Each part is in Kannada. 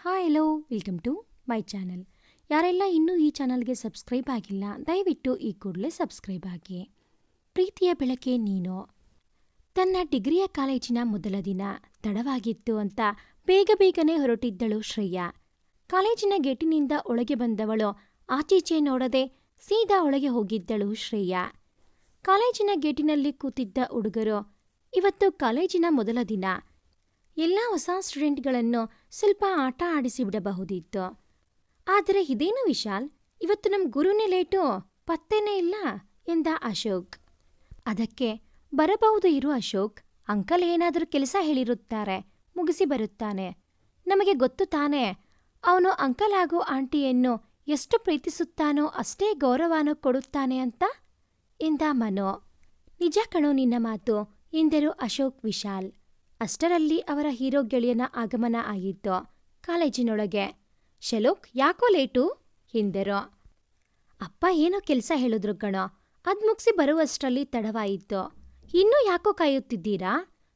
Hi hello welcome to my channel. ಯಾರೆಲ್ಲ ಇನ್ನೂ ಈ ಚಾನಲ್ಗೆ ಸಬ್ಸ್ಕ್ರೈಬ್ ಆಗಿಲ್ಲ ದಯವಿಟ್ಟು ಈ ಕೂಡಲೇ ಸಬ್ಸ್ಕ್ರೈಬ್ ಆಗಿ. ಪ್ರೀತಿಯ ಬೆಳಕೆ ನೀನು. ತನ್ನ ಡಿಗ್ರಿಯ ಕಾಲೇಜಿನ ಮೊದಲ ದಿನ ತಡವಾಗಿತ್ತು ಅಂತ ಬೇಗನೆ ಹೊರಟಿದ್ದಳು ಶ್ರೇಯಾ. ಕಾಲೇಜಿನ ಗೇಟಿನಿಂದ ಒಳಗೆ ಬಂದವಳು ಆಚೀಚೆ ನೋಡದೆ ಸೀದಾ ಒಳಗೆ ಹೋಗಿದ್ದಳು ಶ್ರೇಯಾ. ಕಾಲೇಜಿನ ಗೇಟಿನಲ್ಲಿ ಕೂತಿದ್ದ ಹುಡುಗರು, ಇವತ್ತು ಕಾಲೇಜಿನ ಮೊದಲ ದಿನ, ಎಲ್ಲ ಹೊಸ ಸ್ಟೂಡೆಂಟ್ಗಳನ್ನು ಸ್ವಲ್ಪ ಆಟ ಆಡಿಸಿಬಿಡಬಹುದಿತ್ತು. ಆದರೆ ಇದೇನು ವಿಶಾಲ್, ಇವತ್ತು ನಮ್ಮ ಗುರುನೇ ಲೇಟು, ಪತ್ತೇನೇ ಇಲ್ಲ ಎಂದ ಅಶೋಕ್. ಅದಕ್ಕೆ ಬರಬಹುದು ಇರು ಅಶೋಕ್, ಅಂಕಲ್ ಏನಾದರೂ ಕೆಲಸ ಹೇಳಿರುತ್ತಾರೆ, ಮುಗಿಸಿ ಬರುತ್ತಾನೆ. ನಮಗೆ ಗೊತ್ತು ತಾನೇ, ಅವನು ಅಂಕಲ್ ಹಾಗೂ ಆಂಟಿಯನ್ನು ಎಷ್ಟು ಪ್ರೀತಿಸುತ್ತಾನೋ ಅಷ್ಟೇ ಗೌರವನೂ ಕೊಡುತ್ತಾನೆ ಅಂತ ಎಂದ ಮನು. ನಿಜ ಕಣೋ ನಿನ್ನ ಮಾತು ಎಂದರು ಅಶೋಕ್ ವಿಶಾಲ್. ಅಷ್ಟರಲ್ಲಿ ಅವರ ಹೀರೋ ಗೆಳೆಯನ ಆಗಮನ ಆಗಿತ್ತು ಕಾಲೇಜಿನೊಳಗೆ. ಶಲೋಕ್, ಯಾಕೋ ಲೇಟು ಎಂದರು. ಅಪ್ಪ ಏನೋ ಕೆಲಸ ಹೇಳಿದ್ರು ಕಣೋ, ಅದ್ ಮುಗಿಸಿ ಬರುವಷ್ಟರಲ್ಲಿ ತಡವಾಯಿತು. ಇನ್ನೂ ಯಾಕೋ ಕಾಯುತ್ತಿದ್ದೀರಾ,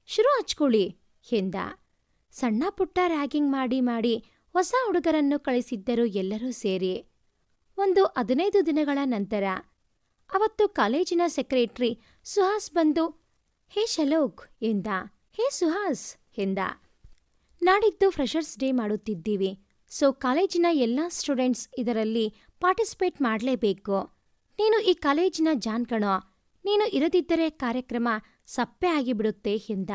ಶುರು ಹಚ್ಕೊಳ್ಳಿ ಎಂದ. ಸಣ್ಣ ಪುಟ್ಟ ರ್ಯಾಗಿಂಗ್ ಮಾಡಿ ಹೊಸ ಹುಡುಗರನ್ನು ಕಳಿಸಿದ್ದರು ಎಲ್ಲರೂ ಸೇರಿ. ಒಂದು 15 ದಿನಗಳ ನಂತರ ಅವತ್ತು ಕಾಲೇಜಿನ ಸೆಕ್ರೆಟರಿ ಸುಹಾಸ್ ಬಂದು, ಹೇ ಶಲೋಕ್ ಎಂದ. ಹೇ ಸುಹಾಸ್ ಎಂದ. ನಾಡಿದ್ದು ಫ್ರೆಷರ್ಸ್ ಡೇ ಮಾಡುತ್ತಿದ್ದೀವಿ, ಸೊ ಕಾಲೇಜಿನ ಎಲ್ಲ ಸ್ಟೂಡೆಂಟ್ಸ್ ಇದರಲ್ಲಿ ಪಾರ್ಟಿಸಿಪೇಟ್ ಮಾಡಲೇಬೇಕು. ನೀನು ಈ ಕಾಲೇಜಿನ ಜಾನ್ ಕಣೋ, ನೀನು ಇರದಿದ್ದರೆ ಕಾರ್ಯಕ್ರಮ ಸಪ್ಪೆ ಆಗಿಬಿಡುತ್ತೆ ಎಂದ.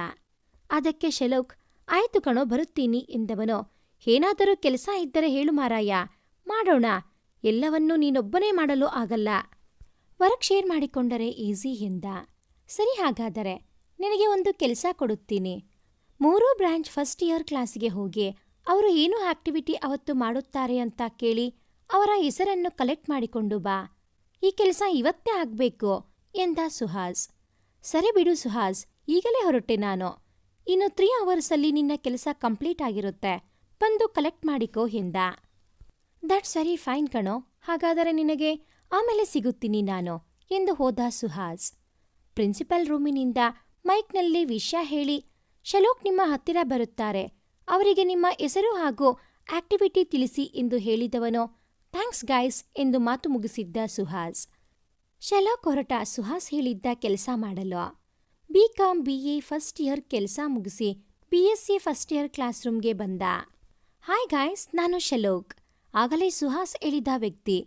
ಅದಕ್ಕೆ ಶಲೋಕ್, ಆಯ್ತು ಕಣೋ ಬರುತ್ತೀನಿ ಎಂದವನು. ಏನಾದರೂ ಕೆಲಸ ಇದ್ದರೆ ಹೇಳು ಮಾರಾಯ, ಮಾಡೋಣ, ಎಲ್ಲವನ್ನೂ ನೀನೊಬ್ಬನೇ ಮಾಡಲು ಆಗಲ್ಲ. ವರ್ಕ್ ಶೇರ್ ಮಾಡಿಕೊಂಡರೆ ಈಸಿ ಎಂದ. ಸರಿ, ಹಾಗಾದರೆ ನಿನಗೆ ಒಂದು ಕೆಲಸ ಕೊಡುತ್ತೀನಿ. 3 ಬ್ರಾಂಚ್ ಫಸ್ಟ್ ಇಯರ್ ಕ್ಲಾಸಿಗೆ ಹೋಗಿ ಅವರು ಏನು ಆಕ್ಟಿವಿಟಿ ಅವತ್ತು ಮಾಡುತ್ತಾರೆ ಅಂತ ಕೇಳಿ ಅವರ ಹೆಸರನ್ನು ಕಲೆಕ್ಟ್ ಮಾಡಿಕೊಂಡು ಬಾ. ಈ ಕೆಲಸ ಇವತ್ತೇ ಆಗಬೇಕು ಎಂದ ಸುಹಾಸ್. ಸರಿ ಬಿಡು ಸುಹಾಸ್, ಈಗಲೇ ಹೊರಟೆ ನಾನು. ಇನ್ನು 3 ಅವರ್ಸಲ್ಲಿ ನಿನ್ನ ಕೆಲಸ ಕಂಪ್ಲೀಟ್ ಆಗಿರುತ್ತೆ, ಬಂದು ಕಲೆಕ್ಟ್ ಮಾಡಿಕೋ ಎಂದ. ದಟ್ಸ್ ವೆರಿ ಫೈನ್ ಕಣೋ, ಹಾಗಾದರೆ ನಿನಗೆ ಆಮೇಲೆ ಸಿಗುತ್ತೀನಿ ನಾನು ಎಂದು ಹೋದ ಸುಹಾಸ್. ಪ್ರಿನ್ಸಿಪಲ್ ರೂಮಿನಿಂದ ಮೈಕ್ನಲ್ಲಿ ವಿಷಯ ಹೇಳಿ, ಶಲೋಕ್ ನಿಮ್ಮ ಹತ್ತಿರ ಬರುತ್ತಾರೆ, ಅವರಿಗೆ ನಿಮ್ಮ ಹೆಸರು ಹಾಗೂ ಆಕ್ಟಿವಿಟಿ ತಿಳಿಸಿ ಎಂದು ಹೇಳಿದವನು. ಥ್ಯಾಂಕ್ಸ್ ಗೈಸ್ ಎಂದು ಮಾತು ಮುಗಿಸಿದ್ದ ಸುಹಾಸ್. ಶಲೋಕ್ ಹೊರಟ ಸುಹಾಸ್ ಹೇಳಿದ್ದ ಕೆಲಸ ಮಾಡಲು. BCom BA ಫಸ್ಟ್ ಇಯರ್ ಕೆಲಸ ಮುಗಿಸಿ BSc ಫಸ್ಟ್ ಇಯರ್ ಕ್ಲಾಸ್ ರೂಮ್ಗೆ ಬಂದ. ಹಾಯ್ ಗಾಯ್ಸ್, ನಾನು ಶಲೋಕ್, ಆಗಲೇ ಸುಹಾಸ್ ಹೇಳಿದ ವ್ಯಕ್ತಿ.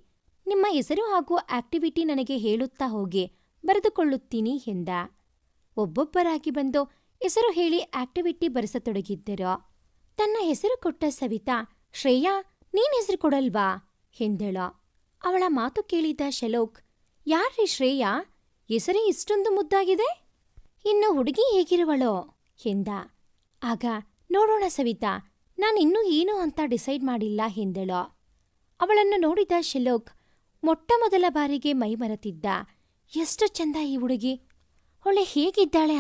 ನಿಮ್ಮ ಹೆಸರು ಹಾಗೂ ಆಕ್ಟಿವಿಟಿ ನನಗೆ ಹೇಳುತ್ತಾ ಹೋಗಿ, ಬರೆದುಕೊಳ್ಳುತ್ತೀನಿ ಎಂದ. ಒಬ್ಬೊಬ್ಬರಾಗಿ ಬಂದು ಹೆಸರು ಹೇಳಿ ಆಕ್ಟಿವಿಟಿ ಬರೆಸತೊಡಗಿದ್ದರು. ತನ್ನ ಹೆಸರು ಕೊಟ್ಟ ಸವಿತಾ, ಶ್ರೇಯಾ ನೀನ್ ಹೆಸರು ಕೊಡಲ್ವಾ ಎಂದಳು. ಅವಳ ಮಾತು ಕೇಳಿದ ಶಲೋಕ್, ಯಾರ್ರೀ ಶ್ರೇಯಾ, ಹೆಸರೇ ಇಷ್ಟೊಂದು ಮುದ್ದಾಗಿದೆ, ಇನ್ನು ಹುಡುಗಿ ಹೇಗಿರುವಳೋ ಎಂದ. ಆಗ ನೋಡೋಣ ಸವಿತಾ, ನಾನಿನ್ನೂ ಏನು ಅಂತ ಡಿಸೈಡ್ ಮಾಡಿಲ್ಲ ಎಂದಳು. ಅವಳನ್ನು ನೋಡಿದ ಶಲೋಕ್ ಮೊಟ್ಟ ಮೊದಲ ಬಾರಿಗೆ ಮೈ ಮರೆತಿದ್ದ. ಎಷ್ಟು ಚಂದ ಈ ಹುಡುಗಿ, ಅವಳೆ ಹೇಗಿದ್ದಾಳೆ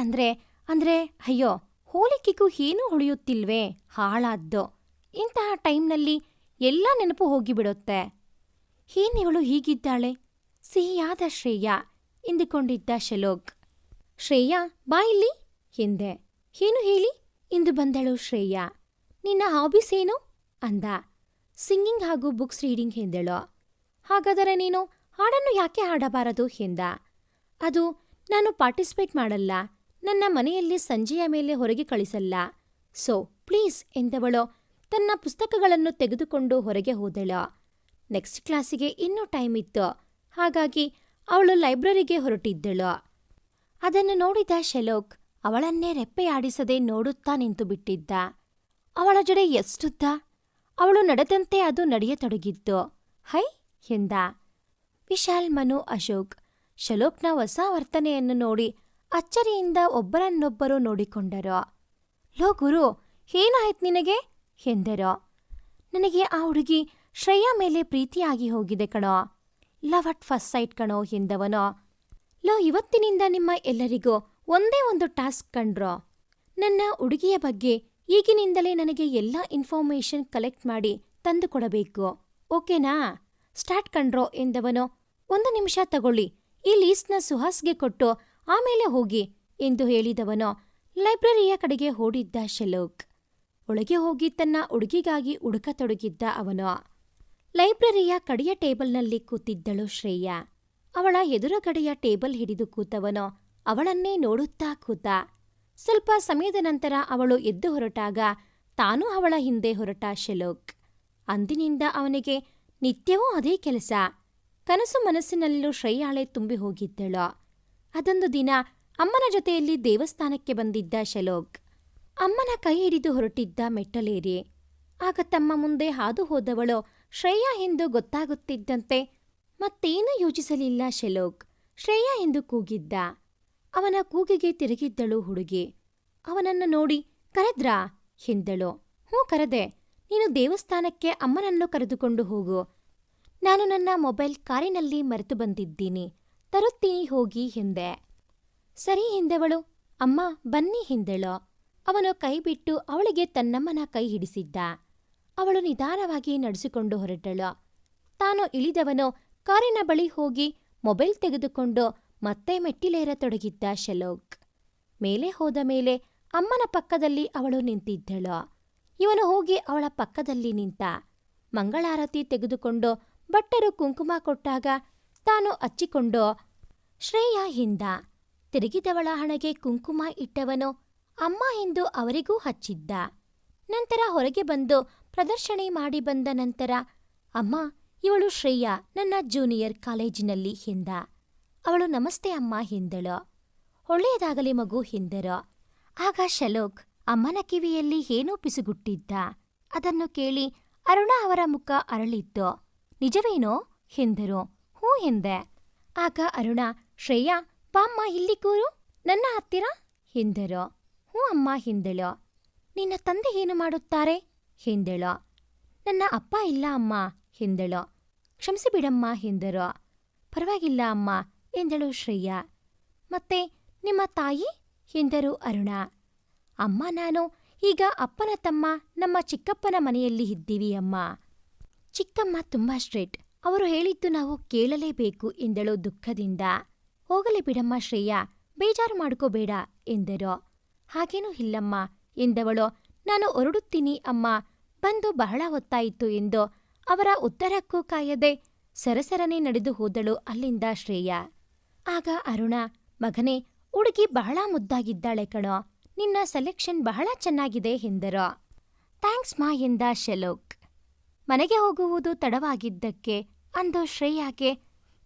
ಅಂದ್ರೆ ಅಯ್ಯೋ, ಹೋಲಿಕೆಗೂ ಏನೂ ಉಳಿಯುತ್ತಿಲ್ವೇ, ಹಾಳಾದ್ದು. ಇಂತಹ ಟೈಮ್ನಲ್ಲಿ ಎಲ್ಲ ನೆನಪು ಹೋಗಿಬಿಡುತ್ತೆ. ಏನಿವಳು ಹೀಗಿದ್ದಾಳೆ, ಸಿಹಿಯಾದ ಶ್ರೇಯಾ ಎಂದುಕೊಂಡಿದ್ದ ಶಲೋಕ್. ಶ್ರೇಯಾ ಬಾ ಇಲ್ಲಿ ಎಂದೆ. ಏನು ಹೇಳಿ ಎಂದು ಬಂದಳು ಶ್ರೇಯಾ. ನಿನ್ನ ಹಾಬೀಸ್ ಏನು ಅಂದ. ಸಿಂಗಿಂಗ್ ಹಾಗೂ ಬುಕ್ಸ್ ರೀಡಿಂಗ್ ಎಂದಳು. ಹಾಗಾದರೆ ನೀನು ಹಾಡನ್ನು ಯಾಕೆ ಹಾಡಬಾರದು ಎಂದ. ಅದು ನಾನು ಪಾರ್ಟಿಸಿಪೇಟ್ ಮಾಡಲ್ಲ, ನನ್ನ ಮನೆಯಲ್ಲಿ ಸಂಜೆಯ ಮೇಲೆ ಹೊರಗೆ ಕಳಿಸಲ್ಲ, ಸೊ ಪ್ಲೀಸ್ ಎಂದವಳು ತನ್ನ ಪುಸ್ತಕಗಳನ್ನು ತೆಗೆದುಕೊಂಡು ಹೊರಗೆ ಹೋದಳು. ನೆಕ್ಸ್ಟ್ ಕ್ಲಾಸಿಗೆ ಇನ್ನೂ ಟೈಮ್ ಇತ್ತು, ಹಾಗಾಗಿ ಅವಳು ಲೈಬ್ರರಿಗೆ ಹೊರಟಿದ್ದಳು. ಅದನ್ನು ನೋಡಿದ ಶಲೋಕ್ ಅವಳನ್ನೇ ರೆಪ್ಪೆಯಾಡಿಸದೆ ನೋಡುತ್ತಾ ನಿಂತು ಬಿಟ್ಟಿದ್ದ. ಅವಳ ಜಡೆ ಎಷ್ಟುದ್ದ, ಅವಳು ನಡೆದಂತೆ ಅದು ನಡೆಯತೊಡಗಿತ್ತು. ಹೈ ಎಂದ. ವಿಶಾಲ್, ಮನು, ಅಶೋಕ್ ಶಲೋಕ್ನ ಹೊಸ ವರ್ತನೆಯನ್ನು ನೋಡಿ ಅಚ್ಚರಿಯಿಂದ ಒಬ್ಬರನ್ನೊಬ್ಬರು ನೋಡಿಕೊಂಡರು. ಲೋ ಗುರು, ಏನಾಯ್ತು ನಿನಗೆ ಎಂದರು. ನನಗೆ ಆ ಹುಡುಗಿ ಶ್ರೇಯಾ ಮೇಲೆ ಪ್ರೀತಿಯಾಗಿ ಹೋಗಿದೆ ಕಣೋ, ಲವ್ ಅಟ್ ಫಸ್ಟ್ ಸೈಟ್ ಕಣೋ ಎಂದವನು. ಲೋ, ಇವತ್ತಿನಿಂದ ನಿಮ್ಮ ಎಲ್ಲರಿಗೂ ಒಂದೇ ಒಂದು ಟಾಸ್ಕ್ ಕಂಡ್ರೋ. ನನ್ನ ಹುಡುಗಿಯ ಬಗ್ಗೆ ಈಗಿನಿಂದಲೇ ನನಗೆ ಎಲ್ಲ ಇನ್ಫಾರ್ಮೇಷನ್ ಕಲೆಕ್ಟ್ ಮಾಡಿ ತಂದು ಕೊಡಬೇಕು, ಓಕೆನಾ? ಸ್ಟಾರ್ಟ್ ಕಂಡ್ರೋ ಎಂದವನು. 1 ನಿಮಿಷ ತಗೊಳ್ಳಿ, ಈ ಲೀಸ್ಟ್ನ ಸುಹಾಸ್ಗೆ ಕೊಟ್ಟು ಆಮೇಲೆ ಹೋಗಿ ಎಂದು ಹೇಳಿದವನು ಲೈಬ್ರರಿಯ ಕಡೆಗೆ ಓಡಿದ್ದ ಶಲೋಕ್. ಒಳಗೆ ಹೋಗಿ ತನ್ನ ಹುಡುಗಿಗಾಗಿ ಹುಡುಕತೊಡಗಿದ್ದ ಅವನು. ಲೈಬ್ರರಿಯ ಕಡೆಯ ಟೇಬಲ್ನಲ್ಲಿ ಕೂತಿದ್ದಳು ಶ್ರೇಯಾ. ಅವಳ ಎದುರುಗಡೆಯ ಟೇಬಲ್ ಹಿಡಿದು ಕೂತವನು ಅವಳನ್ನೇ ನೋಡುತ್ತಾ ಕೂತ. ಸ್ವಲ್ಪ ಸಮಯದ ನಂತರ ಅವಳು ಎದ್ದು ಹೊರಟಾಗ ತಾನೂ ಅವಳ ಹಿಂದೆ ಹೊರಟ ಶೆಲೋಕ್. ಅಂದಿನಿಂದ ಅವನಿಗೆ ನಿತ್ಯವೂ ಅದೇ ಕೆಲಸ. ಕನಸು ಮನಸ್ಸಿನಲ್ಲೂ ಶ್ರೇಯಾಳೆ ತುಂಬಿ ಹೋಗಿದ್ದಳು. ಅದೊಂದು ದಿನ ಅಮ್ಮನ ಜೊತೆಯಲ್ಲಿ ದೇವಸ್ಥಾನಕ್ಕೆ ಬಂದಿದ್ದ ಶೆಲೋಕ್ ಅಮ್ಮನ ಕೈ ಹಿಡಿದು ಹೊರಟಿದ್ದ ಮೆಟ್ಟಲೇರಿ. ಆಗ ತಮ್ಮ ಮುಂದೆ ಹಾದು ಹೋದವಳು ಶ್ರೇಯಾ ಎಂದು ಗೊತ್ತಾಗುತ್ತಿದ್ದಂತೆ ಮತ್ತೇನೂ ಯೋಚಿಸಲಿಲ್ಲ ಶೆಲೋಕ್. ಶ್ರೇಯಾ ಎಂದು ಕೂಗಿದ್ದ. ಅವನ ಕೂಗಿಗೆ ತಿರುಗಿದ್ದಳು ಹುಡುಗಿ. ಅವನನ್ನು ನೋಡಿ ಕರೆದ್ರಾ ಎಂದಳು. ಹ್ಞೂ ಕರೆದೆ. ನೀನು ದೇವಸ್ಥಾನಕ್ಕೆ ಅಮ್ಮನನ್ನು ಕರೆದುಕೊಂಡು ಹೋಗು. ನಾನು ನನ್ನ ಮೊಬೈಲ್ ಕಾರಿನಲ್ಲಿ ಮರೆತು ಬಂದಿದ್ದೀನಿ, ತರುತ್ತೀನಿ ಹೋಗಿ ಎಂದೆ. ಸರಿ ಎಂದವಳು. ಅಮ್ಮ ಬನ್ನಿ ಎಂದಳು. ಅವನು ಕೈ ಬಿಟ್ಟು ಅವಳಿಗೆ ತನ್ನಮ್ಮನ ಕೈ ಹಿಡಿಸಿದ್ದ. ಅವಳು ನಿಧಾನವಾಗಿ ನಡೆಸಿಕೊಂಡು ಹೊರಟಳು. ತಾನು ಇಳಿದವನು ಕಾರಿನ ಬಳಿ ಹೋಗಿ ಮೊಬೈಲ್ ತೆಗೆದುಕೊಂಡು ಮತ್ತೆ ಮೆಟ್ಟಿಲೇರತೊಡಗಿದ್ದ ಶೆಲೋಕ್. ಮೇಲೆ ಹೋದ ಮೇಲೆ ಅಮ್ಮನ ಪಕ್ಕದಲ್ಲಿ ಅವಳು ನಿಂತಿದ್ದಳು. ಇವನು ಹೋಗಿ ಅವಳ ಪಕ್ಕದಲ್ಲಿ ನಿಂತ. ಮಂಗಳಾರತಿ ತೆಗೆದುಕೊಂಡು ಭಟ್ಟರು ಕುಂಕುಮ ಕೊಟ್ಟಾಗ ತಾನು ಹಚ್ಚಿಕೊಂಡು ಶ್ರೇಯಾ ಹಿಂದ. ತಿರುಗಿದವಳ ಹಣೆಗೆ ಕುಂಕುಮ ಇಟ್ಟವನು ಅಮ್ಮ ಎಂದು ಅವರಿಗೂ ಹಚ್ಚಿದ್ದ. ನಂತರ ಹೊರಗೆ ಬಂದು ಪ್ರದರ್ಶನೆ ಮಾಡಿ ಬಂದ ನಂತರ ಅಮ್ಮ ಇವಳು ಶ್ರೇಯಾ, ನನ್ನ ಜೂನಿಯರ್ ಕಾಲೇಜಿನಲ್ಲಿ ಎಂದ. ಅವಳು ನಮಸ್ತೆ ಅಮ್ಮ ಎಂದಳು. ಒಳ್ಳೆಯದಾಗಲಿ ಮಗು ಎಂದರು. ಆಗ ಶೆಲೋಕ್ ಅಮ್ಮನ ಕಿವಿಯಲ್ಲಿ ಏನೋ ಪಿಸುಗುಟ್ಟಿದ್ದ. ಅದನ್ನು ಕೇಳಿ ಅರುಣಾ ಅವರ ಮುಖ ಅರಳಿತ್ತು. ನಿಜವೇನೋ ಎಂದರು. ಹ್ಞೂ ಎಂದೆ. ಆಗ ಅರುಣಾ, ಶ್ರೇಯಾ ಬಾಮ್ಮ ಇಲ್ಲಿ ಕೂರು, ನನ್ನ ಹತ್ತಿರ ಎಂದರು. ಹ್ಞೂ ಅಮ್ಮ ಎಂದಳು. ನಿನ್ನ ತಂದೆ ಏನು ಮಾಡುತ್ತಾರೆ ಎಂದಳು. ನನ್ನ ಅಪ್ಪ ಇಲ್ಲ ಅಮ್ಮ ಎಂದಳು. ಕ್ಷಮಿಸಿಬಿಡಮ್ಮ ಎಂದರು. ಪರವಾಗಿಲ್ಲ ಅಮ್ಮ ಎಂದಳು ಶ್ರೇಯಾ. ಮತ್ತೆ ನಿಮ್ಮ ತಾಯಿ ಎಂದರು ಅರುಣಾ. ಅಮ್ಮ ನಾನು ಈಗ ಅಪ್ಪನ ತಮ್ಮ ನಮ್ಮ ಚಿಕ್ಕಪ್ಪನ ಮನೆಯಲ್ಲಿ ಇದ್ದೀವಿ ಅಮ್ಮ. ಚಿಕ್ಕಮ್ಮ ತುಂಬಾ ಸ್ಟ್ರಿಕ್ಟ್, ಅವರು ಹೇಳಿದ್ದು ನಾವು ಕೇಳಲೇಬೇಕು ಎಂದಳು ದುಃಖದಿಂದ. ಹೋಗಲಿ ಬಿಡಮ್ಮ ಶ್ರೇಯಾ, ಬೇಜಾರು ಮಾಡ್ಕೋಬೇಡ ಎಂದರು. ಹಾಗೇನೂ ಇಲ್ಲಮ್ಮ ಎಂದವಳು. ನಾನು ಹೊರಡುತ್ತೀನಿ ಅಮ್ಮ, ಬಂದು ಬಹಳ ಹೊತ್ತಾಯಿತು ಎಂದು ಅವರ ಉತ್ತರಕ್ಕೂ ಕಾಯದೆ ಸರಸರನೆ ನಡೆದು ಹೋದಳು ಅಲ್ಲಿಂದ ಶ್ರೇಯಾ. ಆಗ ಅರುಣಾ, ಮಗನೇ ಹುಡುಗಿ ಬಹಳ ಮುದ್ದಾಗಿದ್ದಾಳೆ ಕಣೋ, ನಿನ್ನ ಸೆಲೆಕ್ಷನ್ ಬಹಳ ಚೆನ್ನಾಗಿದೆ ಎಂದರು. ಥ್ಯಾಂಕ್ಸ್ ಮಾ ಎಂದ ಶೆಲೋಕ್. ಮನೆಗೆ ಹೋಗುವುದು ತಡವಾಗಿದ್ದಕ್ಕೆ ಅಂದು ಶ್ರೇಯಾಗೆ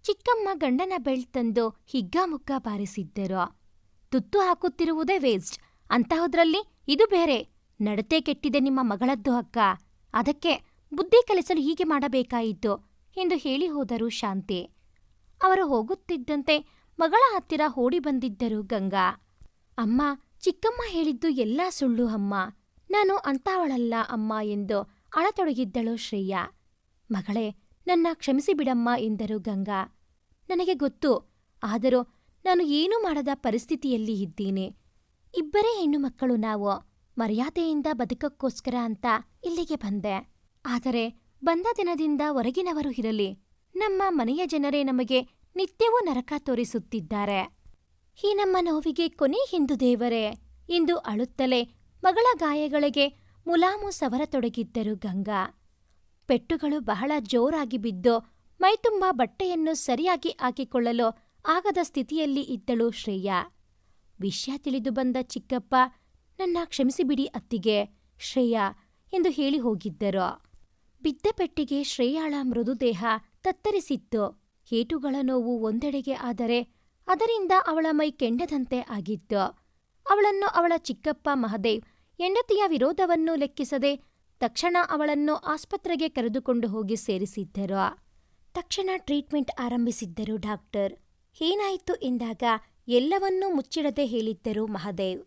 ಚಿಕ್ಕಮ್ಮ ಗಂಡನ ಬೆಲ್ಟ್ ತಂದು ಹಿಗ್ಗಾಮುಗ್ಗ ಬಾರಿಸಿದ್ದರು. ತುತ್ತು ಹಾಕುತ್ತಿರುವುದೇ ವೇಸ್ಟ್, ಅಂತಹುದ್ರಲ್ಲಿ ಇದು ಬೇರೆ. ನಡತೆ ಕೆಟ್ಟಿದೆ ನಿಮ್ಮ ಮಗಳದ್ದು ಅಕ್ಕ, ಅದಕ್ಕೆ ಬುದ್ಧಿ ಕಲಿಸಲು ಹೀಗೆ ಮಾಡಬೇಕಾಯಿತು ಎಂದು ಹೇಳಿ ಹೋದರು ಶಾಂತಿ. ಅವರು ಹೋಗುತ್ತಿದ್ದಂತೆ ಮಗಳ ಹತ್ತಿರ ಓಡಿ ಬಂದಿದ್ದರು ಗಂಗಾ. ಅಮ್ಮ, ಚಿಕ್ಕಮ್ಮ ಹೇಳಿದ್ದು ಎಲ್ಲ ಸುಳ್ಳು ಅಮ್ಮ, ನಾನು ಅಂತವಳಲ್ಲ ಅಮ್ಮ ಎಂದು ಅಳತೊಡಗಿದ್ದಳು ಶ್ರೇಯಾ. ಮಗಳೇ, ನನ್ನ ಕ್ಷಮಿಸಿಬಿಡಮ್ಮ ಎಂದರು ಗಂಗಾ. ನನಗೆ ಗೊತ್ತು, ಆದರೂ ನಾನು ಏನೂ ಮಾಡದ ಪರಿಸ್ಥಿತಿಯಲ್ಲಿ ಇದ್ದೀನಿ. ಇಬ್ಬರೇ ಹೆಣ್ಣು ಮಕ್ಕಳು ನಾವು, ಮರ್ಯಾದೆಯಿಂದ ಬದುಕಕ್ಕೋಸ್ಕರ ಅಂತ ಇಲ್ಲಿಗೆ ಬಂದೆ. ಆದರೆ ಬಂದ ದಿನದಿಂದ ಹೊರಗಿನವರು ಇರಲಿ, ನಮ್ಮ ಮನೆಯ ಜನರೇ ನಮಗೆ ನಿತ್ಯವೂ ನರಕ ತೋರಿಸುತ್ತಿದ್ದಾರೆ. ಈ ನಮ್ಮ ನೋವಿಗೆ ಕೊನೆ ಎಂದು ದೇವರೇ ಎಂದು ಅಳುತ್ತಲೇ ಮಗಳ ಗಾಯಗಳಿಗೆ ಮುಲಾಮು ಸವರತೊಡಗಿದ್ದರು ಗಂಗಾ. ಪೆಟ್ಟುಗಳು ಬಹಳ ಜೋರಾಗಿ ಬಿದ್ದು ಮೈತುಂಬ ಬಟ್ಟೆಯನ್ನು ಸರಿಯಾಗಿ ಹಾಕಿಕೊಳ್ಳಲು ಆಗದ ಸ್ಥಿತಿಯಲ್ಲಿ ಇದ್ದಳು ಶ್ರೇಯಾ. ವಿಷಯ ತಿಳಿದು ಬಂದ ಚಿಕ್ಕಪ್ಪ, ನನ್ನ ಕ್ಷಮಿಸಿಬಿಡಿ ಅತ್ತಿಗೆ ಶ್ರೇಯಾ ಎಂದು ಹೇಳಿ ಹೋಗಿದ್ದರು. ಬಿದ್ದ ಪೆಟ್ಟಿಗೆ ಶ್ರೇಯಾಳ ಮೃದುದೇಹ ತತ್ತರಿಸಿತ್ತು. ಏಟುಗಳ ನೋವು ಒಂದೆಡೆಗೆ ಆದರೆ ಅದರಿಂದ ಅವಳ ಮೈ ಕೆಂಡದಂತೆ ಆಗಿತ್ತು. ಅವಳನ್ನು ಅವಳ ಚಿಕ್ಕಪ್ಪ ಮಹದೇವ್ ಹೆಂಡತಿಯ ವಿರೋಧವನ್ನು ಲೆಕ್ಕಿಸದೆ ತಕ್ಷಣ ಅವಳನ್ನು ಆಸ್ಪತ್ರೆಗೆ ಕರೆದುಕೊಂಡು ಹೋಗಿ ಸೇರಿಸಿದ್ದರು. ತಕ್ಷಣ ಟ್ರೀಟ್ಮೆಂಟ್ ಆರಂಭಿಸಿದ್ದರು ಡಾಕ್ಟರ್. ಏನಾಯಿತು ಎಂದಾಗ ಎಲ್ಲವನ್ನೂ ಮುಚ್ಚಿಡದೆ ಹೇಳಿದ್ದರು ಮಹದೇವ್.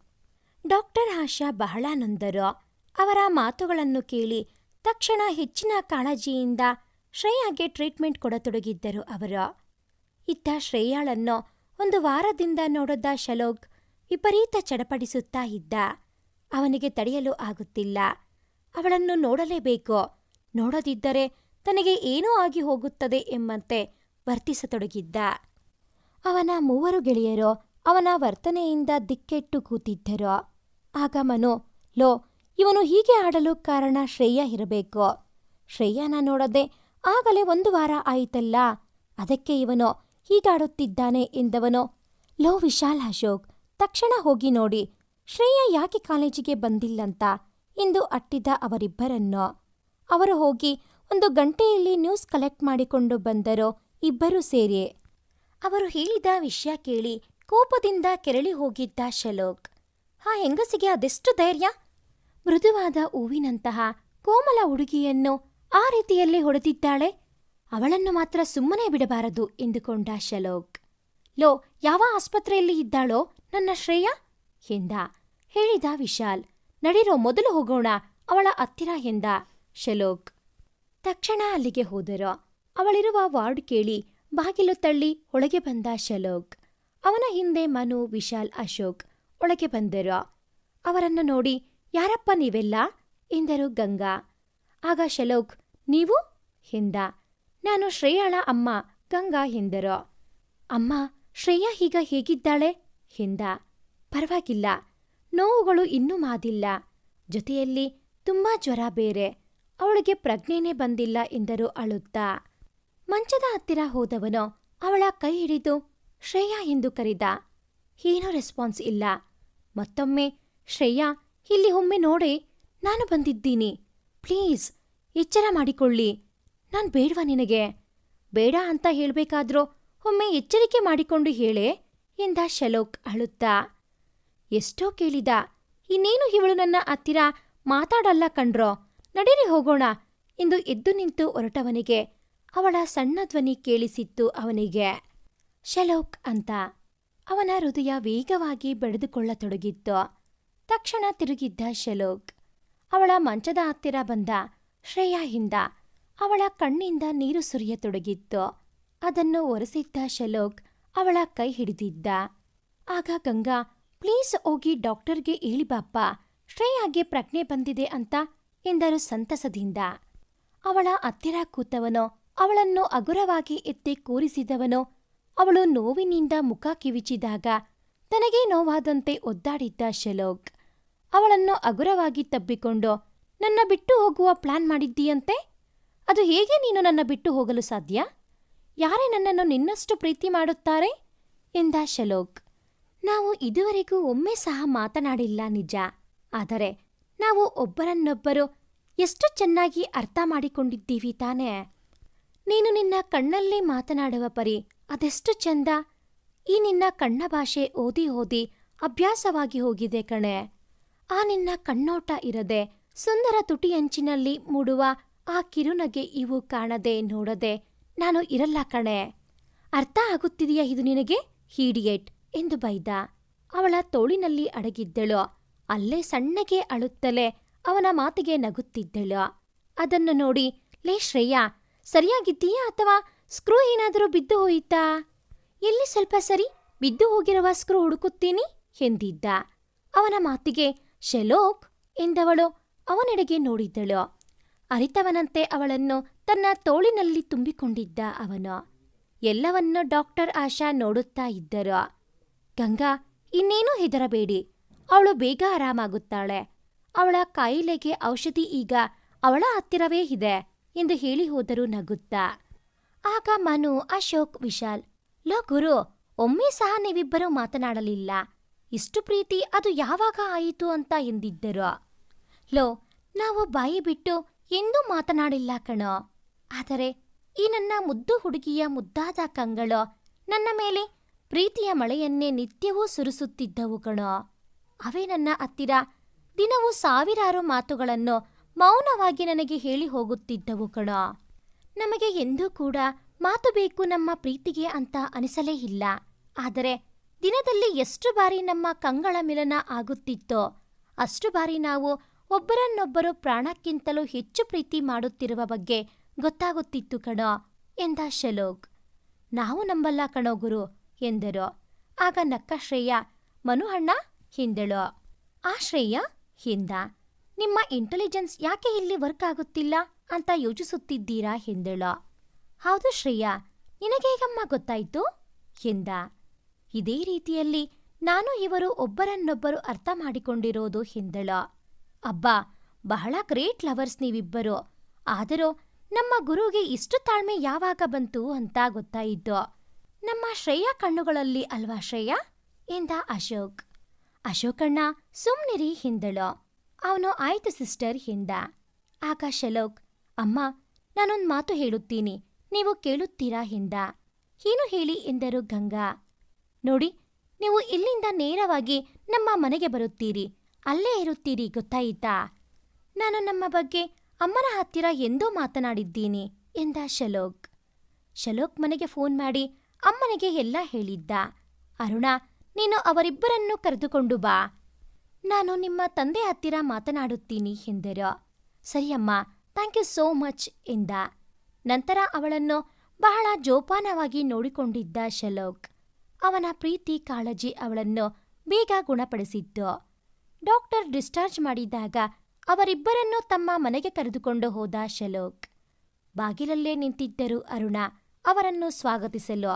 ಡಾಕ್ಟರ್ ಆಶಾ ಬಹಳ ನೊಂದರು. ಅವರ ಮಾತುಗಳನ್ನು ಕೇಳಿ ತಕ್ಷಣ ಹೆಚ್ಚಿನ ಕಾಳಜಿಯಿಂದ ಶ್ರೇಯಾಗೆ ಟ್ರೀಟ್ಮೆಂಟ್ ಕೊಡತೊಡಗಿದ್ದರು ಅವರು. ಇತ್ತ ಶ್ರೇಯಾಳನ್ನು ಒಂದು ವಾರದಿಂದ ನೋಡದ ಶೆಲೋಕ್ ವಿಪರೀತ ಚಡಪಡಿಸುತ್ತಾ ಇದ್ದ. ಅವನಿಗೆ ತಡೆಯಲು ಆಗುತ್ತಿಲ್ಲ. ಅವಳನ್ನು ನೋಡಲೇಬೇಕು, ನೋಡದಿದ್ದರೆ ತನಗೆ ಏನೂ ಆಗಿ ಹೋಗುತ್ತದೆ ಎಂಬಂತೆ ವರ್ತಿಸತೊಡಗಿದ್ದ. ಅವನ ಮೂವರು ಗೆಳೆಯರು ಅವನ ವರ್ತನೆಯಿಂದ ದಿಕ್ಕೆಟ್ಟು ಕೂತಿದ್ದರು. ಆಗ ಮನು, ಲೋ ಇವನು ಹೀಗೆ ಆಡಲು ಕಾರಣ ಶ್ರೇಯಾ ಇರಬೇಕು. ಶ್ರೇಯಾನ ನೋಡದೆ ಆಗಲೇ 1 ವಾರ ಆಯಿತಲ್ಲ, ಅದಕ್ಕೆ ಇವನು ಹೀಗಾಡುತ್ತಿದ್ದಾನೆ ಎಂದವನು. ಲೋ ವಿಶಾಲ್, ಅಶೋಕ್ ತಕ್ಷಣ ಹೋಗಿ ನೋಡಿ ಶ್ರೇಯಾ ಯಾಕೆ ಕಾಲೇಜಿಗೆ ಬಂದಿಲ್ಲಂತ ಎಂದು ಅಟ್ಟಿದ ಅವರಿಬ್ಬರನ್ನು. ಅವರು ಹೋಗಿ 1 ಗಂಟೆಯಲ್ಲಿ ನ್ಯೂಸ್ ಕಲೆಕ್ಟ್ ಮಾಡಿಕೊಂಡು ಬಂದರು ಇಬ್ಬರೂ ಸೇರಿ. ಅವರು ಹೇಳಿದ ವಿಷಯ ಕೇಳಿ ಕೋಪದಿಂದ ಕೆರಳಿ ಹೋಗಿದ್ದ ಶಲೋಕ್. ಆ ಹೆಂಗಸಿಗೆ ಅದೆಷ್ಟು ಧೈರ್ಯ! ಮೃದುವಾದ ಹೂವಿನಂತಹ ಕೋಮಲ ಹುಡುಗಿಯನ್ನು ಆ ರೀತಿಯಲ್ಲಿ ಹೊಡೆದಿದ್ದಾಳೆ. ಅವಳನ್ನು ಮಾತ್ರ ಸುಮ್ಮನೆ ಬಿಡಬಾರದು ಎಂದುಕೊಂಡ ಶಲೋಕ್. ಲೋ, ಯಾವ ಆಸ್ಪತ್ರೆಯಲ್ಲಿ ಇದ್ದಾಳೋ ನನ್ನ ಶ್ರೇಯಾ ಎಂದ. ಹೇಳಿದ ವಿಶಾಲ್. ನಡೀರೋ, ಮೊದಲು ಹೋಗೋಣ ಅವಳ ಹತ್ತಿರ ಎಂದ ಶಲೋಕ್. ತಕ್ಷಣ ಅಲ್ಲಿಗೆ ಹೋದರು. ಅವಳಿರುವ ವಾರ್ಡ್ ಕೇಳಿ ಬಾಗಿಲು ತಳ್ಳಿ ಒಳಗೆ ಬಂದ ಶಲೋಕ್. ಅವನ ಹಿಂದೆ ಮನು, ವಿಶಾಲ್, ಅಶೋಕ್ ಒಳಗೆ ಬಂದರು. ಅವರನ್ನು ನೋಡಿ, ಯಾರಪ್ಪ ನೀವೆಲ್ಲ ಎಂದರು ಗಂಗಾ. ಆಗ ಶಲೋಕ್, ನೀವು ಎಂದ. ನಾನು ಶ್ರೇಯಾಳ ಅಮ್ಮ ಗಂಗಾ ಎಂದರು. ಅಮ್ಮ, ಶ್ರೇಯಾ ಈಗ ಹೇಗಿದ್ದಾಳೆ ಎಂದ. ಪರವಾಗಿಲ್ಲ, ನೋವುಗಳು ಇನ್ನೂ ಮಾದಿಲ್ಲ, ಜೊತೆಯಲ್ಲಿ ತುಂಬಾ ಜ್ವರ ಬೇರೆ, ಅವಳಿಗೆ ಪ್ರಜ್ಞೆನೇ ಬಂದಿಲ್ಲ ಎಂದರು ಅಳುತ್ತಾ. ಮಂಚದ ಹತ್ತಿರ ಹೋದವನು ಅವಳ ಕೈ ಹಿಡಿದು ಶ್ರೇಯಾ ಎಂದು ಕರೆದ. ಏನೂ ರೆಸ್ಪಾನ್ಸ್ ಇಲ್ಲ. ಮತ್ತೊಮ್ಮೆ, ಶ್ರೇಯಾ ಇಲ್ಲಿ ಒಮ್ಮೆ ನೋಡಿ, ನಾನು ಬಂದಿದ್ದೀನಿ, ಪ್ಲೀಸ್ ಎಚ್ಚರ ಮಾಡಿಕೊಳ್ಳಿ. ನಾನ್ ಬೇಡ್ವಾ ನಿನಗೆ? ಬೇಡ ಅಂತ ಹೇಳ್ಬೇಕಾದ್ರೂ ಒಮ್ಮೆ ಎಚ್ಚರಿಕೆ ಮಾಡಿಕೊಂಡು ಹೇಳೆ ಎಂದ ಶಲೋಕ್ ಅಳುತ್ತಾ. ಎಷ್ಟೋ ಕೇಳಿದ, ಇನ್ನೇನು ಇವಳು ನನ್ನ ಹತ್ತಿರ ಮಾತಾಡಲ್ಲ ಕಣ್ರೋ, ನಡೀರಿ ಹೋಗೋಣ ಎಂದು ಎದ್ದು ನಿಂತು ಹೊರಟವನಿಗೆ ಅವಳ ಸಣ್ಣ ಧ್ವನಿ ಕೇಳಿಸಿತ್ತು ಅವನಿಗೆ. ಶಲೋಕ್ ಅಂತ. ಅವನ ಹೃದಯ ವೇಗವಾಗಿ ಬೆಳೆದುಕೊಳ್ಳತೊಡಗಿತ್ತು. ತಕ್ಷಣ ತಿರುಗಿದ್ದ ಶಲೋಕ್. ಅವಳ ಮಂಚದ ಹತ್ತಿರ ಬಂದ ಶ್ರೇಯಾ ಹಿಂದ. ಅವಳ ಕಣ್ಣಿಂದ ನೀರು ಸುರಿಯತೊಡಗಿತ್ತು. ಅದನ್ನು ಒರೆಸಿದ್ದ ಶಲೋಕ್ ಅವಳ ಕೈ ಹಿಡಿದಿದ್ದ. ಆಗ ಗಂಗಾ, ಪ್ಲೀಸ್ ಹೋಗಿ ಡಾಕ್ಟರ್ಗೆ ಹೇಳಿ ಬಾಪ್ಪ, ಶ್ರೇಯಾಗೆ ಪ್ರಜ್ಞೆ ಬಂದಿದೆ ಅಂತ ಎಂದರು ಸಂತಸದಿಂದ. ಅವಳ ಹತ್ತಿರ ಕೂತವನು ಅವಳನ್ನು ಹಗುರವಾಗಿ ಎತ್ತಿ ಕೂರಿಸಿದವನು. ಅವಳು ನೋವಿನಿಂದ ಮುಖ ಕಿವಿಚಿದಾಗ ತನಗೇ ನೋವಾದಂತೆ ಒದ್ದಾಡಿದ್ದ ಶಲೋಕ್. ಅವಳನ್ನು ಹಗುರವಾಗಿ ತಬ್ಬಿಕೊಂಡು, ನನ್ನ ಬಿಟ್ಟು ಹೋಗುವ ಪ್ಲಾನ್ ಮಾಡಿದ್ದೀಯಂತೆ? ಅದು ಹೇಗೆ ನೀನು ನನ್ನ ಬಿಟ್ಟು ಹೋಗಲು ಸಾಧ್ಯ? ಯಾರೇ ನನ್ನನ್ನು ನಿನ್ನಷ್ಟು ಪ್ರೀತಿ ಮಾಡುತ್ತಾರೆ ಎಂದ ಶಲೋಕ್. ನಾವು ಇದುವರೆಗೂ ಒಮ್ಮೆ ಸಹ ಮಾತನಾಡಿಲ್ಲ ನಿಜ, ಆದರೆ ನಾವು ಒಬ್ಬರನ್ನೊಬ್ಬರು ಎಷ್ಟು ಚೆನ್ನಾಗಿ ಅರ್ಥ ಮಾಡಿಕೊಂಡಿದ್ದೀವಿ ತಾನೇ? ನೀನು ನಿನ್ನ ಕಣ್ಣಲ್ಲಿ ಮಾತನಾಡುವ ಪರಿ ಅದೆಷ್ಟು ಚಂದ. ಈ ನಿನ್ನ ಕಣ್ಣ ಭಾಷೆ ಓದಿ ಓದಿ ಅಭ್ಯಾಸವಾಗಿ ಹೋಗಿದೆ ಕಣೆ. ಆ ನಿನ್ನ ಕಣ್ಣೋಟ ಇರದೆ ಸುಂದರ ತುಟಿಯಂಚಿನಲ್ಲಿ ಮೂಡುವ ಆ ಕಿರುನಗೆ ಇವು ಕಾಣದೆ ನೋಡದೆ ನಾನು ಇರಲ್ಲ ಕಣೆ. ಅರ್ಥ ಆಗುತ್ತಿದೆಯಾ ಇದು ನಿನಗೆ, ಹೀಡಿಯೇಟ್ ಎಂದು ಬೈದ. ಅವಳ ತೋಳಿನಲ್ಲಿ ಅಡಗಿದ್ದಳು. ಅಲ್ಲೇ ಸಣ್ಣಗೆ ಅಳುತ್ತಲೇ ಅವನ ಮಾತಿಗೆ ನಗುತ್ತಿದ್ದಳು. ಅದನ್ನು ನೋಡಿ, ಲೇ ಶ್ರೇಯಾ, ಸರಿಯಾಗಿದ್ದೀಯಾ ಅಥವಾ ಸ್ಕ್ರೂ ಏನಾದರೂ ಬಿದ್ದು ಹೋಯಿತಾ? ಎಲ್ಲಿ ಸ್ವಲ್ಪ ಸರಿ, ಬಿದ್ದು ಹೋಗಿರುವ ಸ್ಕ್ರೂ ಹುಡುಕುತ್ತೀನಿ ಎಂದಿದ್ದ. ಅವನ ಮಾತಿಗೆ ಶಲೋಕ್ ಎಂದವಳು ಅವನೆಡೆಗೆ ನೋಡಿದ್ದಳು. ಅರಿತವನಂತೆ ಅವಳನ್ನು ತನ್ನ ತೋಳಿನಲ್ಲಿ ತುಂಬಿಕೊಂಡಿದ್ದ ಅವನು. ಎಲ್ಲವನ್ನೂ ಡಾಕ್ಟರ್ ಆಶಾ ನೋಡುತ್ತಾ ಇದ್ದರು. ಗಂಗಾ, ಇನ್ನೇನೂ ಹೆದರಬೇಡಿ, ಅವಳು ಬೇಗ ಆರಾಮಾಗುತ್ತಾಳೆ. ಅವಳ ಕಾಯಿಲೆಗೆ ಔಷಧಿ ಈಗ ಅವಳ ಹತ್ತಿರವೇ ಇದೆ ಎಂದು ಹೇಳಿ ಹೋದರು ನಗುತ್ತಾ. ಆಗ ಮನು, ಅಶೋಕ್, ವಿಶಾಲ್, ಲೋ ಗುರು, ಒಮ್ಮೆ ಸಹ ನೀವಿಬ್ಬರೂ ಮಾತನಾಡಲಿಲ್ಲ. ಇಷ್ಟು ಪ್ರೀತಿ ಅದು ಯಾವಾಗ ಆಯಿತು ಅಂತ ಎಂದಿದ್ದರು. ಲೋ, ನಾವು ಬಾಯಿ ಬಿಟ್ಟು ಎಂದೂ ಮಾತನಾಡಿಲ್ಲ ಕಣೋ. ಆದರೆ ಈ ನನ್ನ ಮುದ್ದು ಹುಡುಗಿಯ ಮುದ್ದಾದ ಕಂಗಳು ನನ್ನ ಮೇಲೆ ಪ್ರೀತಿಯ ಮಳೆಯನ್ನೇ ನಿತ್ಯವೂ ಸುರಿಸುತ್ತಿದ್ದವು ಕಣೋ. ಅವೇ ನನ್ನ ಹತ್ತಿರ ದಿನವೂ ಸಾವಿರಾರು ಮಾತುಗಳನ್ನು ಮೌನವಾಗಿ ನನಗೆ ಹೇಳಿ ಹೋಗುತ್ತಿದ್ದವು ಕಣೋ. ನಮಗೆ ಎಂದೂ ಕೂಡ ಮಾತು ಬೇಕು ನಮ್ಮ ಪ್ರೀತಿಗೆ ಅಂತ ಅನಿಸಲೇ ಇಲ್ಲ. ಆದರೆ ದಿನದಲ್ಲಿ ಎಷ್ಟು ಬಾರಿ ನಮ್ಮ ಕಂಗಳ ಮಿಲನ ಆಗುತ್ತಿತ್ತೋ ಅಷ್ಟು ಬಾರಿ ನಾವು ಒಬ್ಬರನ್ನೊಬ್ಬರು ಪ್ರಾಣಕ್ಕಿಂತಲೂ ಹೆಚ್ಚು ಪ್ರೀತಿ ಮಾಡುತ್ತಿರುವ ಬಗ್ಗೆ ಗೊತ್ತಾಗುತ್ತಿತ್ತು ಕಣೋ ಎಂದ ಶಲೋಕ್. ನಾವು ನಂಬಲ್ಲ ಕಣೋ ಗುರು ಎಂದರು. ಆಗ ನಕ್ಕ ಶ್ರೇಯಾ, ಮನು ಅಣ್ಣ ಎಂದಳು. ಆ ಶ್ರೇಯಾ ಎಂದ. ನಿಮ್ಮ ಇಂಟೆಲಿಜೆನ್ಸ್ ಯಾಕೆ ಇಲ್ಲಿ ವರ್ಕ್ ಆಗುತ್ತಿಲ್ಲ ಅಂತ ಯೋಚಿಸುತ್ತಿದ್ದೀರಾ ಎಂದಳು. ಹೌದು ಶ್ರೇಯಾ, ನಿನಗೇಗಮ್ಮ ಗೊತ್ತಾಯ್ತು ಎಂದ. ಇದೇ ರೀತಿಯಲ್ಲಿ ನಾನು ಇವರು ಒಬ್ಬರನ್ನೊಬ್ಬರು ಅರ್ಥ ಮಾಡಿಕೊಂಡಿರೋದು ಎಂದಳು. ಅಬ್ಬಾ, ಬಹಳ ಗ್ರೇಟ್ ಲವರ್ಸ್ ನೀವಿಬ್ಬರು. ಆದರೂ ನಮ್ಮ ಗುರುಗೆ ಇಷ್ಟು ತಾಳ್ಮೆ ಯಾವಾಗ ಬಂತು ಅಂತ ಗೊತ್ತಾಯಿತು. ನಮ್ಮ ಶ್ರೇಯಾ ಕಣ್ಣುಗಳಲ್ಲಿ ಅಲ್ವಾ ಶ್ರೇಯಾ ಎಂದ ಅಶೋಕ್. ಅಶೋಕಣ್ಣ ಸುಮ್ನಿರಿ ಹಿಂದಳು. ಅವನು ಆಯ್ತು ಸಿಸ್ಟರ್ ಎಂದ. ಆಗ ಶಲೋಕ್, ಅಮ್ಮ, ನಾನೊಂದು ಮಾತು ಹೇಳುತ್ತೀನಿ, ನೀವು ಕೇಳುತ್ತೀರಾ ಎಂದ. ಏನು ಹೇಳಿ ಎಂದರು ಗಂಗಾ. ನೋಡಿ, ನೀವು ಇಲ್ಲಿಂದ ನೇರವಾಗಿ ನಮ್ಮ ಮನೆಗೆ ಬರುತ್ತೀರಿ, ಅಲ್ಲೇ ಇರುತ್ತೀರಿ, ಗೊತ್ತಾಯಿತಾ? ನಾನು ನಮ್ಮ ಬಗ್ಗೆ ಅಮ್ಮನ ಹತ್ತಿರ ಎಂದೋ ಮಾತನಾಡಿದ್ದೀನಿ ಎಂದ ಶಲೋಕ್. ಶಲೋಕ್ ಮನೆಗೆ ಫೋನ್ ಮಾಡಿ ಅಮ್ಮನಿಗೆ ಎಲ್ಲ ಹೇಳಿದ್ದ. ಅರುಣ, ನೀನು ಅವರಿಬ್ಬರನ್ನೂ ಕರೆದುಕೊಂಡು ಬಾ, ನಾನು ನಿಮ್ಮ ತಂದೆ ಹತ್ತಿರ ಮಾತನಾಡುತ್ತೀನಿ ಎಂದರು. ಸರಿಯಮ್ಮ, ಥ್ಯಾಂಕ್ ಯು ಸೋ ಮಚ್ ಎಂದ. ನಂತರ ಅವಳನ್ನು ಬಹಳ ಜೋಪಾನವಾಗಿ ನೋಡಿಕೊಂಡಿದ್ದ ಶಲೋಕ್. ಅವನ ಪ್ರೀತಿ ಕಾಳಜಿ ಅವಳನ್ನು ಬೇಗ ಗುಣಪಡಿಸಿತ್ತು. ಡಾಕ್ಟರ್ ಡಿಸ್ಚಾರ್ಜ್ ಮಾಡಿದಾಗ ಅವರಿಬ್ಬರನ್ನೂ ತಮ್ಮ ಮನೆಗೆ ಕರೆದುಕೊಂಡು ಹೋದ ಶಲೋಕ್. ಬಾಗಿಲಲ್ಲೇ ನಿಂತಿದ್ದರು ಅರುಣ ಅವರನ್ನು ಸ್ವಾಗತಿಸಲು.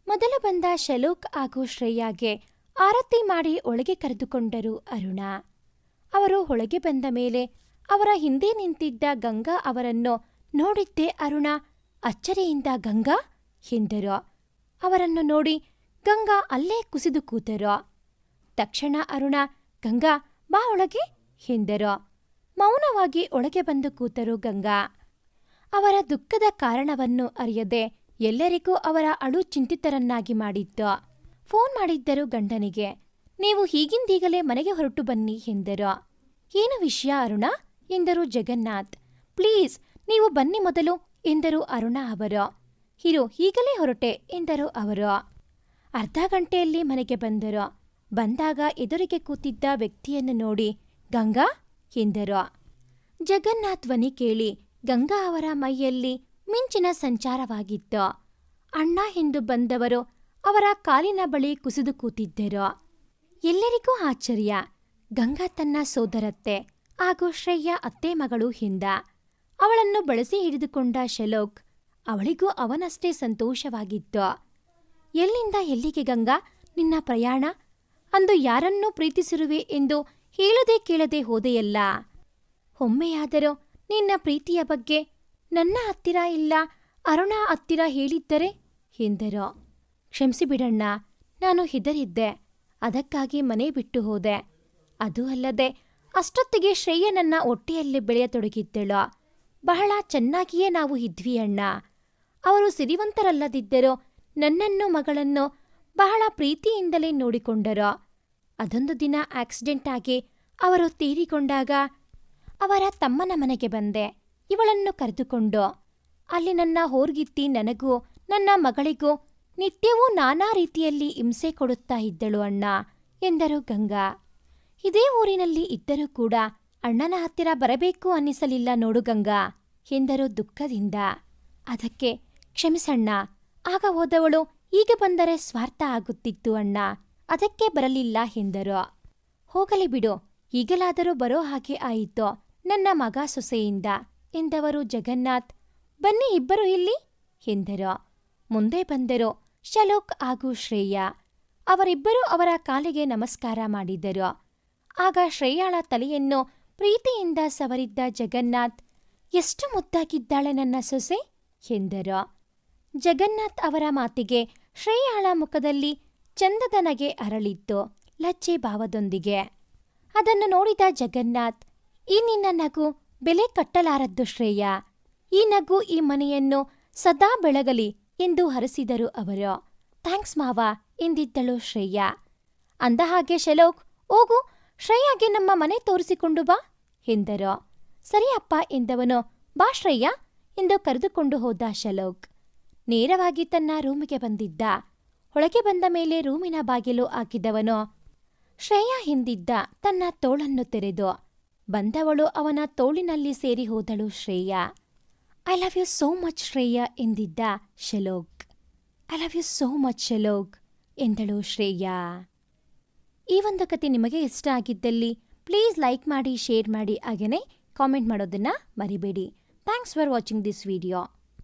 ಮೊದಲು ಬಂದ ಶಲೋಕ್ ಹಾಗೂ ಶ್ರೇಯಾಗೆ ಆರತಿ ಮಾಡಿ ಒಳಗೆ ಕರೆದುಕೊಂಡರು ಅರುಣ. ಅವರು ಒಳಗೆ ಬಂದ ಮೇಲೆ ಅವರ ಹಿಂದೆ ನಿಂತಿದ್ದ ಗಂಗಾ ಅವರನ್ನು ನೋಡಿದ್ದೇ ಅರುಣ ಅಚ್ಚರಿಯಿಂದ ಗಂಗಾ ಎಂದರು. ಅವರನ್ನು ನೋಡಿ ಗಂಗಾ ಅಲ್ಲೇ ಕುಸಿದು ಕೂತರು. ತಕ್ಷಣ ಅರುಣ, ಗಂಗಾ ಬಾ ಒಳಗೆ ಎಂದರು. ಮೌನವಾಗಿ ಒಳಗೆ ಬಂದು ಕೂತರು ಗಂಗಾ. ಅವರ ದುಃಖದ ಕಾರಣವನ್ನು ಅರಿಯದೆ ಎಲ್ಲರಿಗೂ ಅವರ ಅಳು ಚಿಂತಿತರನ್ನಾಗಿ ಮಾಡಿತ್ತು. ಫೋನ್ ಮಾಡಿದ್ದರು ಗಂಡನಿಗೆ. ನೀವು ಹೀಗಿಂದೀಗಲೇ ಮನೆಗೆ ಹೊರಟು ಬನ್ನಿ ಎಂದರು. ಏನು ವಿಷಯ ಅರುಣ ಎಂದರು ಜಗನ್ನಾಥ್. ಪ್ಲೀಸ್ ನೀವು ಬನ್ನಿ ಮೊದಲು ಎಂದರು ಅರುಣ ಅವರು. ಹಿರು, ಈಗಲೇ ಹೊರಟೆ ಎಂದರು ಅವರು. ಅರ್ಧ ಗಂಟೆಯಲ್ಲಿ ಮನೆಗೆ ಬಂದರು. ಬಂದಾಗ ಎದುರಿಗೆ ಕೂತಿದ್ದ ವ್ಯಕ್ತಿಯನ್ನು ನೋಡಿ ಗಂಗಾ ಎಂದರು. ಜಗನ್ನಾಥ್ ಧ್ವನಿ ಕೇಳಿ ಗಂಗಾ ಅವರ ಮೈಯಲ್ಲಿ ಮಿಂಚಿನ ಸಂಚಾರವಾಗಿತ್ತು. ಅಣ್ಣ ಎಂದು ಬಂದವರು ಅವರ ಕಾಲಿನ ಬಳಿ ಕುಸಿದು ಕೂತಿದ್ದರು. ಎಲ್ಲರಿಗೂ ಆಶ್ಚರ್ಯ. ಗಂಗಾ ತನ್ನ ಸೋದರತ್ತೆ ಹಾಗೂ ಶ್ರೇಯಾ ಅತ್ತೆ ಮಗಳು ಹಿಂದ. ಅವಳನ್ನು ಬಳಸಿ ಹಿಡಿದುಕೊಂಡ ಶಲೋಕ್. ಅವಳಿಗೂ ಅವನಷ್ಟೇ ಸಂತೋಷವಾಗಿತ್ತು. ಎಲ್ಲಿಂದ ಎಲ್ಲಿಗೆ ಗಂಗಾ ನಿನ್ನ ಪ್ರಯಾಣ? ಅಂದು ಯಾರನ್ನೂ ಪ್ರೀತಿಸಿರುವೆ ಎಂದು ಹೇಳದೆ ಕೇಳದೆ ಹೋದೆಯಲ್ಲ. ಒಮ್ಮೆಯಾದರೂ ನಿನ್ನ ಪ್ರೀತಿಯ ಬಗ್ಗೆ ನನ್ನ ಹತ್ತಿರ ಇಲ್ಲ ಅರುಣ ಹತ್ತಿರ ಹೇಳಿದ್ದರೆ ಎಂದರು. ಕ್ಷಮಿಸಿಬಿಡಣ್ಣ, ನಾನು ಹೆದರಿದ್ದೆ, ಅದಕ್ಕಾಗಿ ಮನೆ ಬಿಟ್ಟು ಹೋದೆ. ಅದೂ ಅಲ್ಲದೆ ಅಷ್ಟೊತ್ತಿಗೆ ಶ್ರೇಯ ನನ್ನ ಹೊಟ್ಟೆಯಲ್ಲಿ ಬೆಳೆಯತೊಡಗಿದ್ದಳು. ಬಹಳ ಚೆನ್ನಾಗಿಯೇ ನಾವು ಇದ್ವಿ ಅಣ್ಣ. ಅವರು ಸಿರಿವಂತರಲ್ಲದಿದ್ದರೂ ನನ್ನನ್ನು ಮಗಳನ್ನು ಬಹಳ ಪ್ರೀತಿಯಿಂದಲೇ ನೋಡಿಕೊಂಡರು. ಅದೊಂದು ದಿನ ಆಕ್ಸಿಡೆಂಟ್ ಆಗಿ ಅವರು ತೀರಿಕೊಂಡಾಗ ಅವರ ತಮ್ಮನ ಮನೆಗೆ ಬಂದೆ ಇವಳನ್ನು ಕರೆದುಕೊಂಡು. ಅಲ್ಲಿ ನನ್ನ ಹೋರ್ಗಿತ್ತಿ ನನಗೂ ನನ್ನ ಮಗಳಿಗೂ ನಿತ್ಯವೂ ನಾನಾ ರೀತಿಯಲ್ಲಿ ಹಿಂಸೆ ಕೊಡುತ್ತಾ ಇದ್ದಳು ಅಣ್ಣ ಎಂದರು ಗಂಗಾ. ಇದೇ ಊರಿನಲ್ಲಿ ಇದ್ದರೂ ಕೂಡ ಅಣ್ಣನ ಹತ್ತಿರ ಬರಬೇಕು ಅನ್ನಿಸಲಿಲ್ಲ ನೋಡು ಗಂಗಾ ಎಂದರು ದುಃಖದಿಂದ. ಅದಕ್ಕೆ ಕ್ಷಮಿಸಣ್ಣ, ಆಗ ಹೋದವಳು ಈಗ ಬಂದರೆ ಸ್ವಾರ್ಥ ಆಗುತ್ತಿತ್ತು ಅಣ್ಣ, ಅದಕ್ಕೆ ಬರಲಿಲ್ಲ ಎಂದರು. ಹೋಗಲಿ ಬಿಡು, ಈಗಲಾದರೂ ಬರೋ ಹಾಗೆ ಆಯಿತು ನನ್ನ ಮಗ ಸೊಸೆಯಿಂದ ಎಂದವರು ಜಗನ್ನಾಥ್. ಬನ್ನಿ ಇಬ್ಬರು ಇಲ್ಲಿ ಎಂದರು. ಮುಂದೆ ಬಂದರು ಶಲೋಕ್ ಹಾಗೂ ಶ್ರೇಯಾ. ಅವರಿಬ್ಬರೂ ಅವರ ಕಾಲಿಗೆ ನಮಸ್ಕಾರ ಮಾಡಿದರು. ಆಗ ಶ್ರೇಯಾಳ ತಲೆಯನ್ನು ಪ್ರೀತಿಯಿಂದ ಸವರಿದ್ದ ಜಗನ್ನಾಥ್, ಎಷ್ಟು ಮುದ್ದಾಗಿದ್ದಾಳೆ ನನ್ನ ಸೊಸೆ ಎಂದರು. ಜಗನ್ನಾಥ್ ಅವರ ಮಾತಿಗೆ ಶ್ರೇಯಾಳ ಮುಖದಲ್ಲಿ ಚಂದದ ನಗೆ ಅರಳಿತ್ತು, ಲಜ್ಜೆ ಭಾವದೊಂದಿಗೆ. ಅದನ್ನು ನೋಡಿದ ಜಗನ್ನಾಥ್, ಈ ನಿನ್ನ ನಗು ಬೆಲೆ ಕಟ್ಟಲಾರದ್ದು ಶ್ರೇಯಾ. ಈ ನಗು ಈ ಮನೆಯನ್ನು ಸದಾ ಬೆಳಗಲಿ ಎಂದು ಹರಸಿದರು ಅವರು. ಥ್ಯಾಂಕ್ಸ್ ಮಾವ ಎಂದಿದ್ದಳು ಶ್ರೇಯಾ. ಅಂದಹಾಗೆ ಶಲೋಕ್, ಹೋಗು ಶ್ರೇಯಾಗೆ ನಮ್ಮ ಮನೆ ತೋರಿಸಿಕೊಂಡು ಬಾ ಎಂದರು. ಸರಿ ಅಪ್ಪ ಎಂದವನು ಬಾ ಶ್ರೇಯಾ ಎಂದು ಕರೆದುಕೊಂಡು ಹೋದ ಶಲೋಕ್. ನೇರವಾಗಿ ತನ್ನ ರೂಮಿಗೆ ಬಂದಿದ್ದ. ಒಳಗೆ ಬಂದ ಮೇಲೆ ರೂಮಿನ ಬಾಗಿಲು ಹಾಕಿದವನು ಶ್ರೇಯಾ ಹಿಂದಿದ್ದ ತನ್ನ ತೋಳನ್ನು ತೆರೆದು ಬಂದವಳು ಅವನ ತೋಳಿನಲ್ಲಿ ಸೇರಿ ಹೋದಳು Shreya. I love you so much Shreya ಎಂದಿದ್ದ Shlok. I love you so much Shlok ಎಂದಳು ಶ್ರೇಯಾ. ಈ ಒಂದು ಕತೆ ನಿಮಗೆ ಇಷ್ಟ ಆಗಿದ್ದಲ್ಲಿ ಪ್ಲೀಸ್ ಲೈಕ್ ಮಾಡಿ, ಶೇರ್ ಮಾಡಿ, ಹಾಗೆಯೇ ಕಾಮೆಂಟ್ ಮಾಡೋದನ್ನು ಮರಿಬೇಡಿ. Thanks for watching this video.